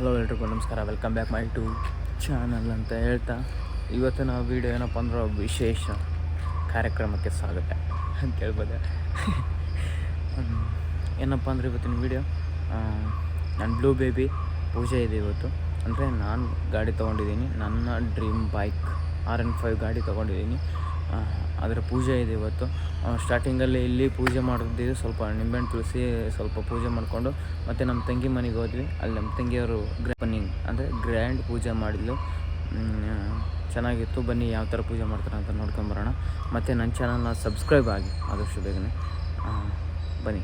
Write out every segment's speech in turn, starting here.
Hello ಎಲ್ರಿಗೂ ನಮಸ್ಕಾರ, welcome back my to channel ಅಂತ ಹೇಳ್ತಾ ಇವತ್ತಿನ ವೀಡಿಯೋ ಏನಪ್ಪ ಅಂದ್ರೆ ವಿಶೇಷ ಕಾರ್ಯಕ್ರಮಕ್ಕೆ ಸ್ವಾಗತ ಅಂತ ಹೇಳ್ಬೋದು. ಏನಪ್ಪ ಅಂದರೆ ಇವತ್ತಿನ ವೀಡಿಯೋ ನನ್ನ ಬ್ಲೂ ಬೇಬಿ ಪೂಜೆ ಇದೆ ಇವತ್ತು. ಅಂದರೆ ನಾನು ಗಾಡಿ ತೊಗೊಂಡಿದ್ದೀನಿ, ನನ್ನ ಡ್ರೀಮ್ ಬೈಕ್ RN5 ಗಾಡಿ ತೊಗೊಂಡಿದ್ದೀನಿ. ಅದರ ಪೂಜೆ ಇದೆ ಇವತ್ತು. ಸ್ಟಾರ್ಟಿಂಗಲ್ಲಿ ಇಲ್ಲಿ ಪೂಜೆ ಮಾಡಿದ್ದೀವಿ, ಸ್ವಲ್ಪ ನಿಂಬೆಹಣ್ಣು ತುಳಸಿ ಸ್ವಲ್ಪ ಪೂಜೆ ಮಾಡಿಕೊಂಡು ಮತ್ತು ನಮ್ಮ ತಂಗಿ ಮನೆಗೆ ಹೋದ್ವಿ. ಅಲ್ಲಿ ನಮ್ಮ ತಂಗಿಯವರು ಗ್ರ್ಯಾಂಡ್ ಪೂಜೆ ಮಾಡಿದ್ಲು. ಚೆನ್ನಾಗಿತ್ತು. ಬನ್ನಿ ಯಾವ ಥರ ಪೂಜೆ ಮಾಡ್ತಾರೆ ಅಂತ ನೋಡ್ಕೊಂಬರೋಣ. ಮತ್ತು ನನ್ನ ಚಾನಲ್ನ ಸಬ್ಸ್ಕ್ರೈಬ್ ಆಗಿ ಆದಷ್ಟು ಬೇಗನೆ. ಬನ್ನಿ.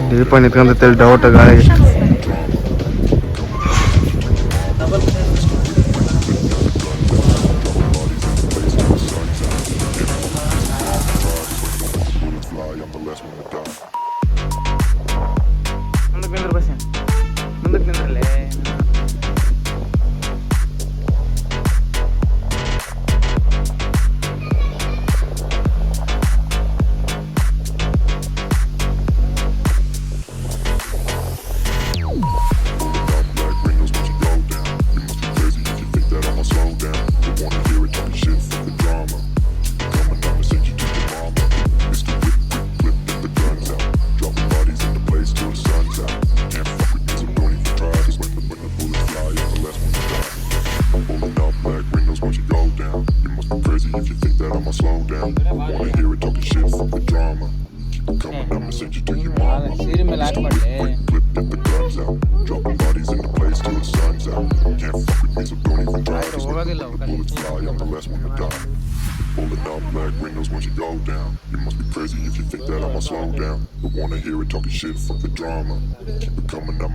ದೀಪ ನಿಂತ್ಕೊಂಡೈತೆ ಡೌಟ್ ಗಾಳಿಗೆ. ಮುಂದಕ್ಕೆ ನಿಂದ್ರ ಬಸ್, ಮುಂದಕ್ಕೆ ನಿಂದ್ರಲ್ಲೇ. ಸೀರೆ ಮೇಲೆ ಹಾಕಿ ಮಾಡಲಿ. ಹೋಗೋದಿಲ್ಲ. Pulling up black windows once you go down. You must be crazy if you think that I'ma slow down. Don't wanna hear it talking shit, fuck the drama. Keep it coming, I'ma